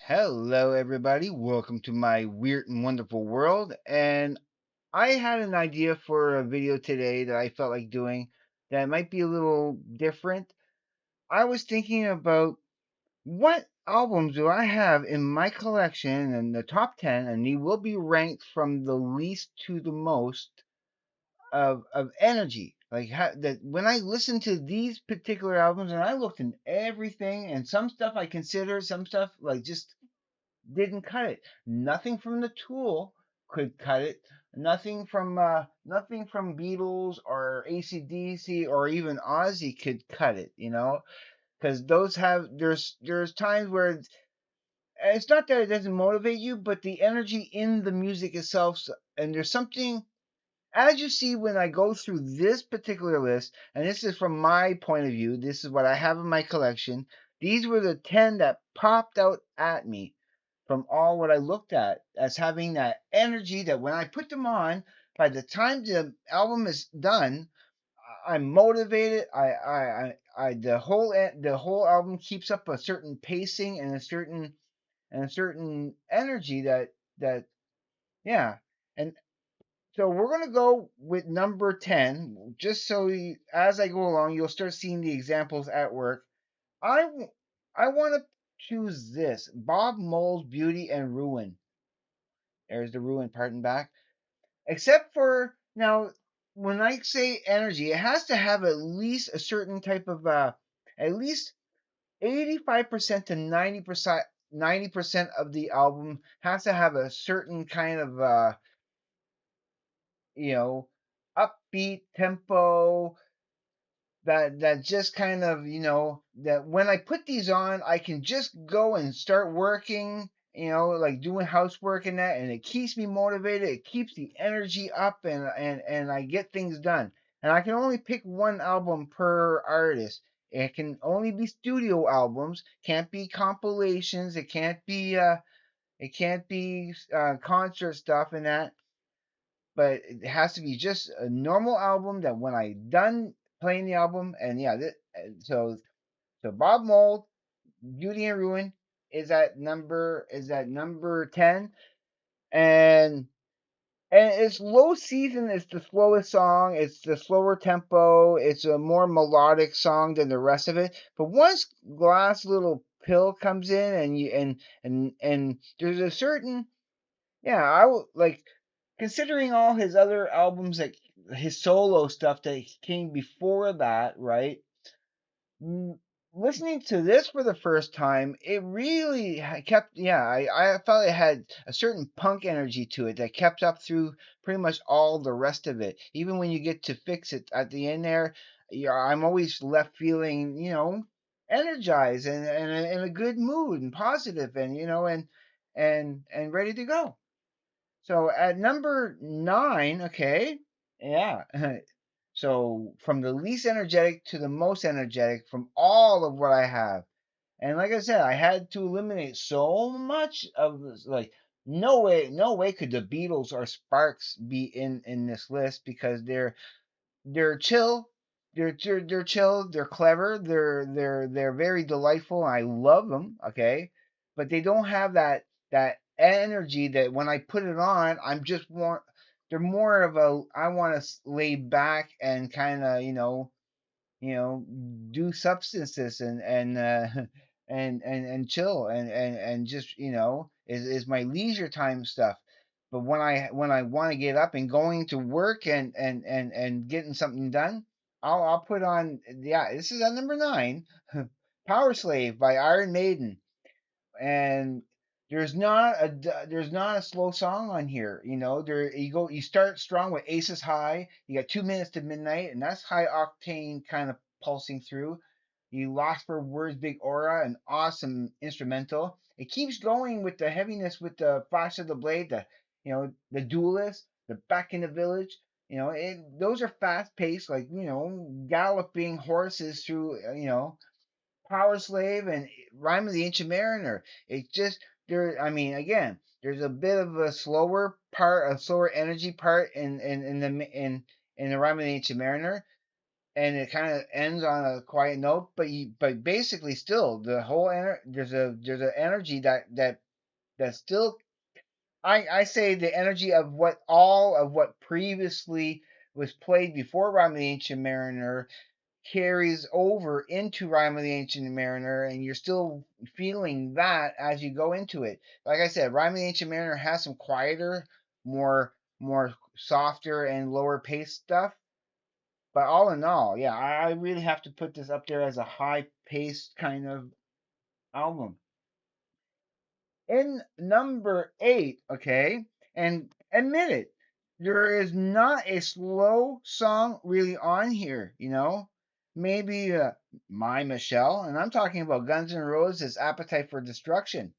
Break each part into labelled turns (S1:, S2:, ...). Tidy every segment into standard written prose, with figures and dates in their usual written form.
S1: Hello, everybody. Welcome to my weird and wonderful world. And I had an idea for a video today that I felt like doing that might be a little different. I was thinking about what albums do I have in my collection in the top 10, and they will be ranked from the least to the most of energy. Like that when I listened to these particular albums, and I looked in everything, and some stuff I consider, some stuff like just didn't cut it. Nothing from the Tool could cut it. Nothing from Beatles or AC/DC or even Ozzy could cut it. Because those have there's times where it's not that it doesn't motivate you, but the energy in the music itself, and there's something. As you see when I go through this particular list, and this is from my point of view, this is what I have in my collection. These were the 10 that popped out at me from all what I looked at as having that energy that when I put them on, by the time the album is done, I'm motivated. The whole album keeps up a certain pacing and a certain energy that yeah. And so we're gonna go with number 10, just so as I go along, you'll start seeing the examples at work. I want to choose this Bob Mole's Beauty and Ruin. There's the ruin part in back. Except for now, when I say energy, it has to have at least a certain type of at least 85% to 90% of the album has to have a certain kind of you know upbeat tempo that just kind of that when I put these on, I can just go and start working, like doing housework and that, and it keeps me motivated. It keeps the energy up, and I get things done. And I can only pick one album per artist. It can only be studio albums. Can't be compilations. It can't be concert stuff and that, but it has to be just a normal album that when I done playing the album, and yeah, so Bob Mold, Beauty and Ruin is at number 10, and it's low season. It's the slowest song. It's the slower tempo. It's a more melodic song than the rest of it. But once Glass Little Pill comes in, and there's a certain, yeah, I would like, considering all his other albums, like his solo stuff that came before that, right? Mm, Listening to this for the first time, it really kept, yeah, I felt it had a certain punk energy to it that kept up through pretty much all the rest of it. Even when you get to Fix It at the end there, I'm always left feeling, energized and in a good mood and positive and, and ready to go. So at number 9, okay, yeah. So from the least energetic to the most energetic from all of what I have. And like I said, I had to eliminate so much of this. Like, no way could the Beatles or Sparks be in this list because they're chill. They're chill. They're clever. They're very delightful. I love them. Okay, but they don't have that energy that when I put it on, I'm just more. They're more of a. I want to lay back and kind of do substances and and chill and just is my leisure time stuff. But when I want to get up and going to work and getting something done, I'll put on, yeah, this is at number 9, Power Slave by Iron Maiden. And there's not a slow song on here. You start strong with Aces High. You got 2 minutes to midnight, and that's high octane kind of pulsing through. You Lost for Words, Big Aura, an awesome instrumental. It keeps going with the heaviness, with the Flash of the Blade, the Duelist, the Back in the Village. Those are fast paced, like galloping horses through Power Slave and Rhyme of the Ancient Mariner. It just there. I mean, again, there's a bit of a slower part, a slower energy part in the Rhyme of the Ancient Mariner, and it kind of ends on a quiet note, but basically still the whole there's an energy that still, I say the energy of what all of what previously was played before Rhyme of the Ancient Mariner carries over into Rhyme of the Ancient Mariner, and you're still feeling that as you go into it. Like I said, Rhyme of the Ancient Mariner has some quieter, more softer and lower pace stuff. But all in all, yeah, I really have to put this up there as a high paced kind of album. In number 8, okay, and admit it, there is not a slow song really on here, you know. Maybe My Michelle, and I'm talking about Guns N' Roses' Appetite for Destruction.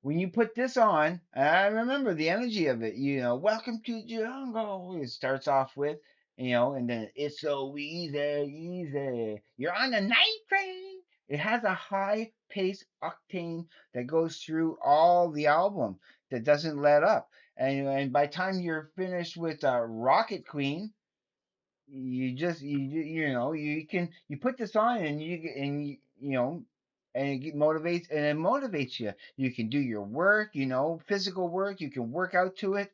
S1: When you put this on, I remember the energy of it. You know, welcome to the jungle. It starts off with, and then it's so easy, easy. You're on the night train. It has a high pace octane that goes through all the album that doesn't let up. And by the time you're finished with Rocket Queen, you just you put this on and it motivates you. You can do your work, physical work. You can work out to it.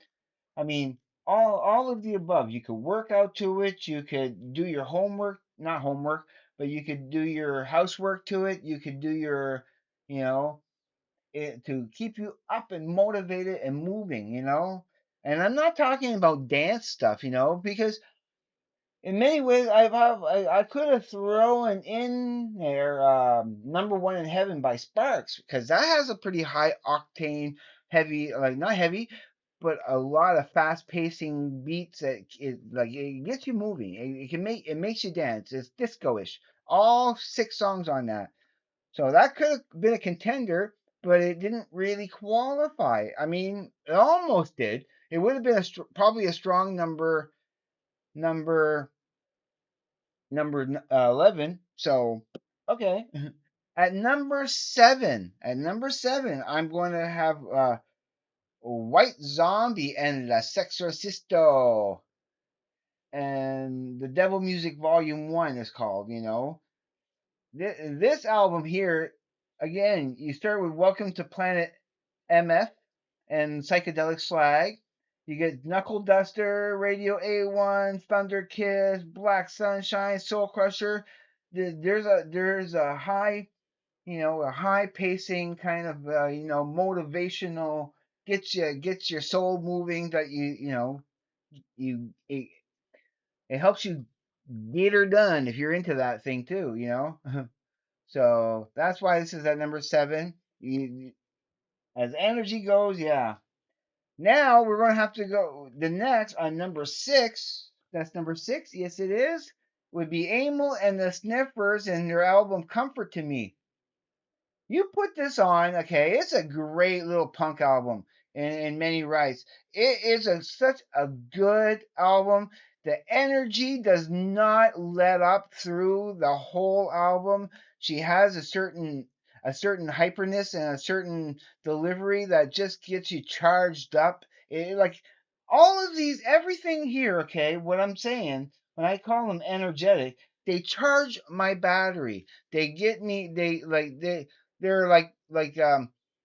S1: I mean, all of the above. You could work out to it. You could do your homework, not homework, but you could do your housework to it. You could do your, you know, to keep you up and motivated and moving. And I'm not talking about dance stuff, because in many ways, I could have thrown in there "Number One in Heaven" by Sparks, because that has a pretty high octane, heavy, like not heavy, but a lot of fast pacing beats that it gets you moving. It makes you dance. It's disco-ish. All 6 songs on that, so that could have been a contender, but it didn't really qualify. I mean, it almost did. It would have been probably a strong number number 11. So, okay. At number seven, I'm going to have White Zombie and La Sexorcisto. And The Devil Music Volume 1 is called, This album here, again, you start with Welcome to Planet MF and Psychedelic Slag. You get Knuckle Duster, Radio A1, Thunder Kiss, Black Sunshine, Soul Crusher. There's a high, a high pacing kind of motivational, gets your soul moving, that you it helps you get her done if you're into that thing too. So that's why this is at number 7. As energy goes, yeah. Now we're going to have to go the next on number 6. That's number 6. Yes, it is. Would be Amyl and the Sniffers and their album Comfort to Me. You put this on, okay? It's a great little punk album in many rights. It is such a good album. The energy does not let up through the whole album. She has a certain hyperness and a certain delivery that just gets you charged up. Like all of these, everything here, okay? What I'm saying when I call them energetic, they charge my battery. They get me. They're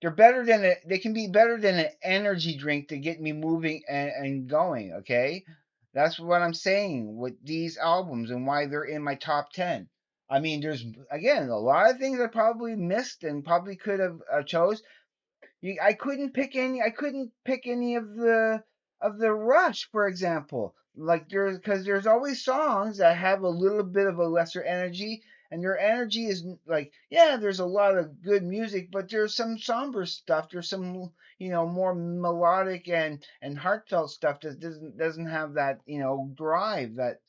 S1: they're better than they can be better than an energy drink to get me moving and going. Okay, that's what I'm saying with these albums and why they're in my top 10. I mean, there's again a lot of things I probably missed and probably could have chose. I couldn't pick any. I couldn't pick any of the Rush, for example. Like because there's always songs that have a little bit of a lesser energy, and their energy is like, yeah, there's a lot of good music, but there's some somber stuff. There's some more melodic and heartfelt stuff that doesn't have that drive that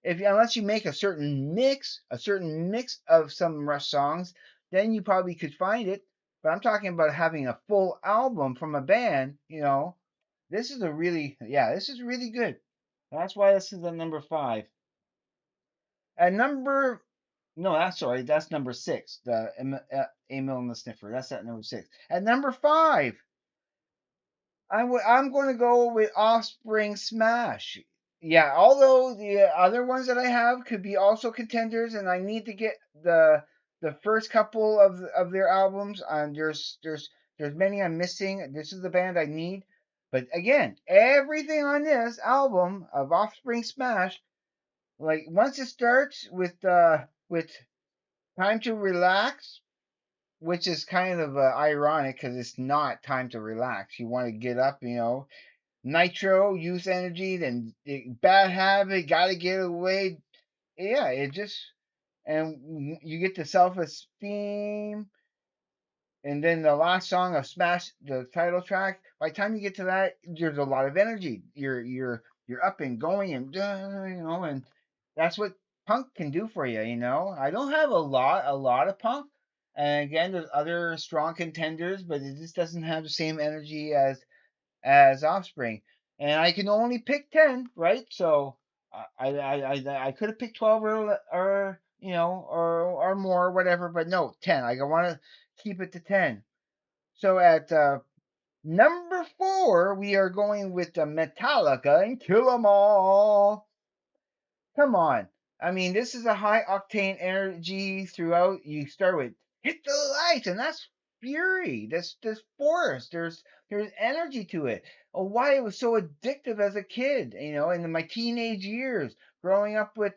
S1: if unless you make a certain mix of some Rush songs, then you probably could find it. But I'm talking about having a full album from a band. This is really good. That's why this is at number 5. At number, no, that's sorry, that's number 6. The Emil and the Sniffer. That's at number 6. At number 5, I'm going to go with Offspring Smash. yeah, although the other ones that I have could be also contenders, and I need to get the first couple of their albums. There's many I'm missing. This is the band I need, but again, everything on this album of Offspring Smash, like once it starts with Time to Relax, which is kind of ironic because it's not time to relax. You want to get up, Nitro, Youth Energy, then Bad Habit, Gotta Get Away. Yeah, it just, and you get the Self Esteem, and then the last song of Smash, the title track. By the time you get to that, there's a lot of energy. You're up and going, and and that's what punk can do for you. I don't have a lot of punk, and again, there's other strong contenders, but it just doesn't have the same energy as Offspring, and I can only pick 10, right? So I could have picked 12 or or more, whatever, but no, 10. I want to keep it to 10. So at number 4, we are going with the Metallica and Kill 'Em All. Come on. I mean, this is a high octane energy throughout. You start with hit the lights, and that's fury. This force. There's energy to it. Oh, why it was so addictive as a kid, in my teenage years, growing up with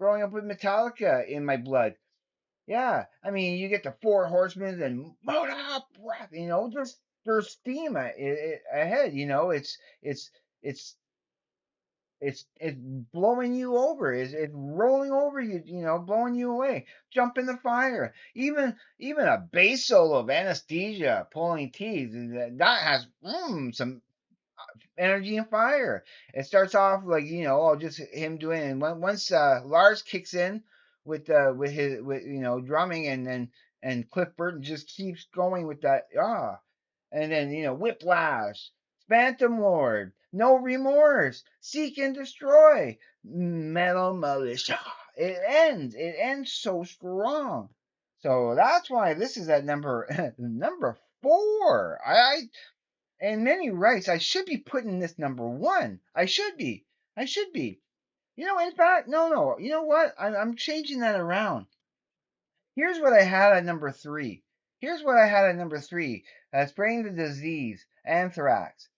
S1: Metallica in my blood. Yeah, I mean, you get the Four Horsemen and Motor Breath. There's steam ahead. It's it's it's blowing you over. It's rolling over you. Blowing you away. Jump in the fire. Even a bass solo of Anesthesia pulling teeth that has some energy and fire. It starts off like just him doing, and once Lars kicks in with his drumming, and Cliff Burton just keeps going with that and then Whiplash, Phantom Lord, No Remorse, Seek and Destroy, Metal Militia. It ends so strong. So that's why this is at number 4. In many rights, I should be putting this number 1. I should be. I should be. In fact, no, no. You know what? I'm changing that around. Here's what I had at number 3. Here's what I had at number 3. Spraying the disease, anthrax.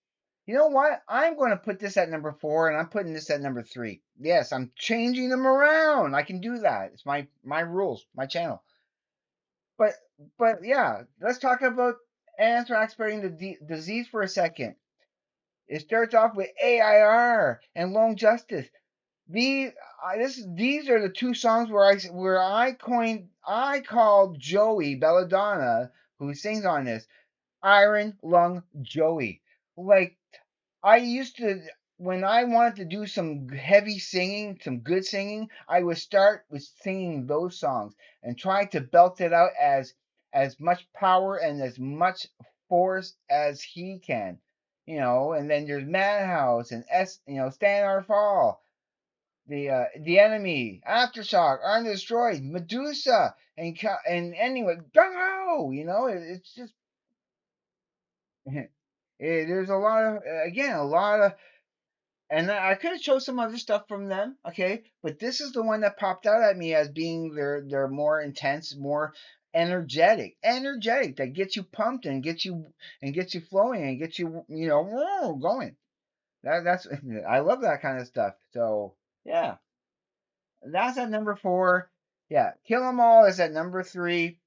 S1: You know what? I'm going to put this at number 4, and I'm putting this at number 3. Yes, I'm changing them around. I can do that. It's my rules, my channel. But but yeah, let's talk about anthrax spreading the disease for a second. It starts off with AIR and Lone Justice. These are the two songs where I called Joey Belladonna, who sings on this, Iron Lung Joey. Like I used to, when I wanted to do some heavy singing, some good singing, I would start with singing those songs and try to belt it out as much power and as much force as he can. And then there's Madhouse and Stand or Fall, the Enemy, Aftershock, Undestroyed, Medusa, and anyway, go. It's just there's a lot of again a lot of. And I could have chose some other stuff from them, okay, but this is the one that popped out at me as being their more intense, more energetic that gets you pumped and gets you flowing and gets you going. That's I love that kind of stuff. So yeah, that's at number 4. Yeah, Kill 'Em All is at number 3.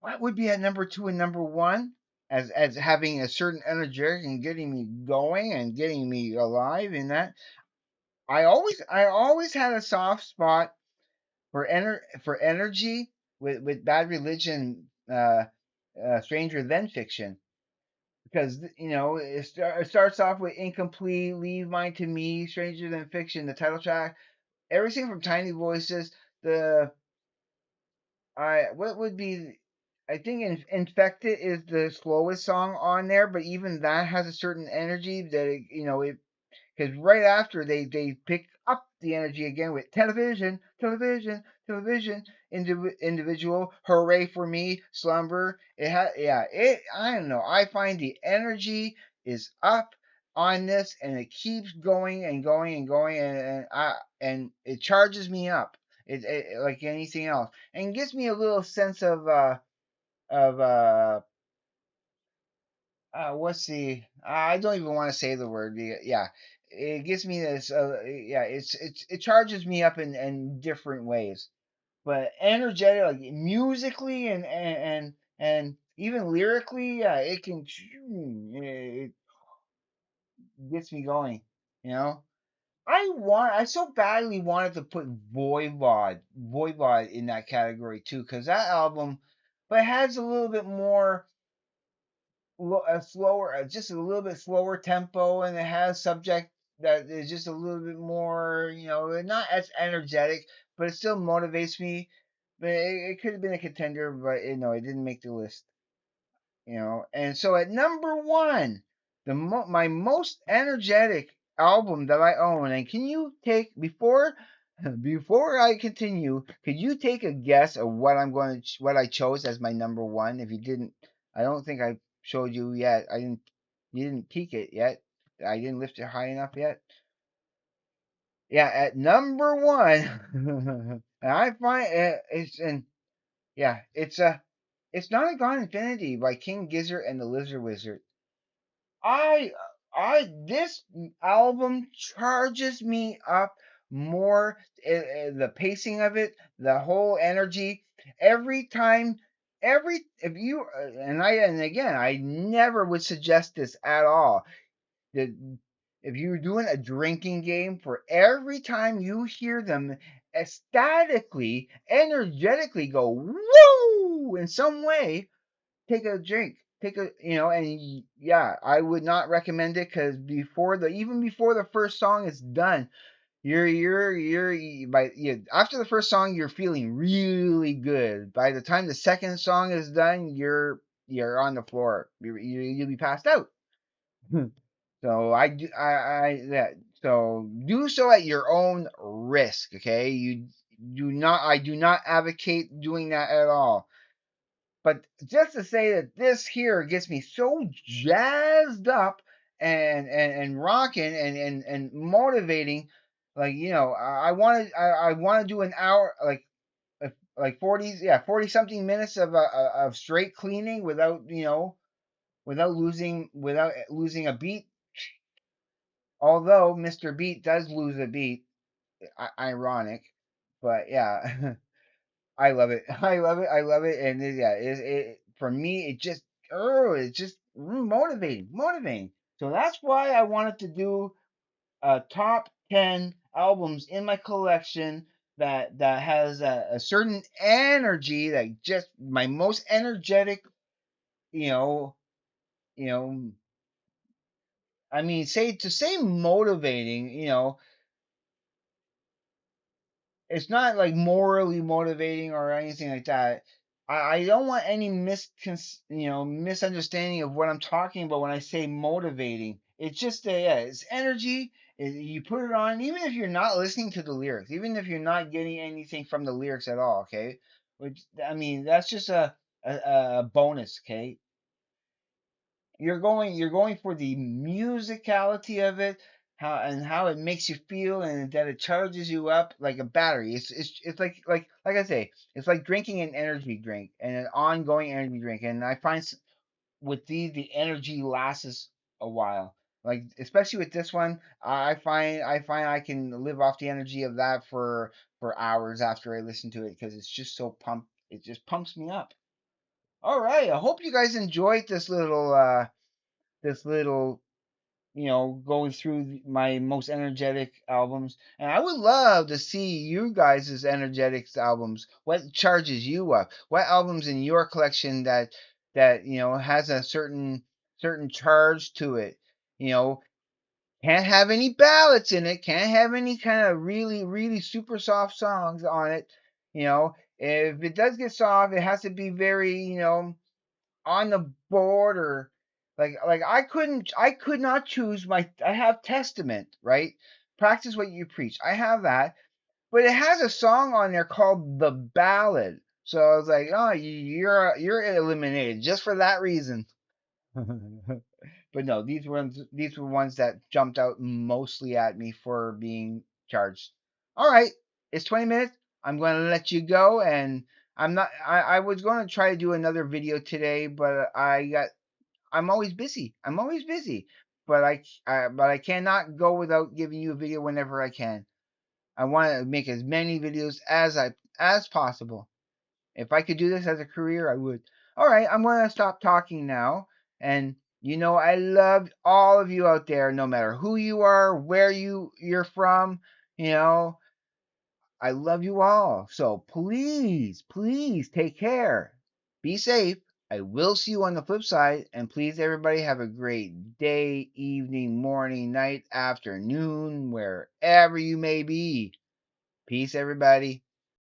S1: What would be at number 2 and number 1? As having a certain energy and getting me going and getting me alive in that. I always had a soft spot for energy with Bad Religion, Stranger Than Fiction, because it starts off with Incomplete, Leave Mine to Me, Stranger Than Fiction, the title track, everything from Tiny Voices. The I what would be I think Infected is the slowest song on there, but even that has a certain energy that it because right after they pick up the energy again with television, individual, hooray for me, slumber. I don't know. I find the energy is up. on this, and it keeps going and going and going, and it charges me up. It like anything else, and gives me a little sense of what's the I don't even want to say the word. Yeah, it gives me this. Yeah, it charges me up in different ways, but energetic, like musically and even lyrically, yeah, it gets me going. You know, I so badly wanted to put Voivod in that category too, because that album, but it has a little bit more a slower, just a little bit slower tempo, and it has subject that is just a little bit more, not as energetic, but it still motivates me. But it could have been a contender, but it didn't make the list. And so at number one, my most energetic album that I own, and can you take before I continue, could you take a guess of what what I chose as my number one? If you didn't, I don't think I showed you yet. You didn't peek it yet. I didn't lift it high enough yet. Yeah, at number one, and I find it's and yeah, it's not a Gone Infinity by King Gizzard and the Lizard Wizard. I this album charges me up more. The pacing of it, the whole energy. Every time, every if you and again, I never would suggest this at all. That if you're doing a drinking game, for every time you hear them ecstatically, energetically go woo in some way, take a drink. Take a, and yeah, I would not recommend it because even before the first song is done, after the first song you're feeling really good. By the time the second song is done, you're on the floor. You'll be passed out. So I do so do so at your own risk. Okay, I do not advocate doing that at all. But just to say that this here gets me so jazzed up and rocking and motivating, like I want to do an hour like 40 something minutes of straight cleaning without losing a beat. Although Mr. Beat does lose a beat, ironic, but yeah. I love it. I love it. I love it. And yeah, for me, it's just motivating, motivating. So that's why I wanted to do a top 10 albums in my collection that has a certain energy, like just my most energetic, you know, you know, I mean, say motivating, it's not like morally motivating or anything like that. I don't want any misunderstanding of what I'm talking about when I say motivating. It's just yeah, it's energy. You put it on, even if you're not listening to the lyrics, even if you're not getting anything from the lyrics at all. Okay, which I mean that's just a bonus. Okay, you're going for the musicality of it, how it makes you feel, and that it charges you up like a battery. It's like I say, it's like drinking an energy drink and an ongoing energy drink. And I find with these the energy lasts a while. Like especially with this one, I find I can live off the energy of that for hours after I listen to it because it's just so pumped. It just pumps me up. All right, I hope you guys enjoyed this little going through my most energetic albums. And I would love to see you guys' energetic albums. What charges you up? What albums in your collection that has a certain charge to it? You know, can't have any ballads in it. Can't have any kind of really, really super soft songs on it. If it does get soft, it has to be very, on the border. Like I could not choose I have Testament, right? Practice what you preach. I have that, but it has a song on there called The Ballad. So I was like, oh, you're eliminated just for that reason. But no, these were ones that jumped out mostly at me for being charged. All right, it's 20 minutes. I'm going to let you go, and I was going to try to do another video today, but I'm always busy. I'm always busy. But I cannot go without giving you a video whenever I can. I want to make as many videos as possible. If I could do this as a career, I would. All right, I'm going to stop talking now. And I love all of you out there, no matter who you are, where you're from. You know, I love you all. So please, please take care. Be safe. I will see you on the flip side. And please, everybody, have a great day, evening, morning, night, afternoon, wherever you may be. Peace, everybody.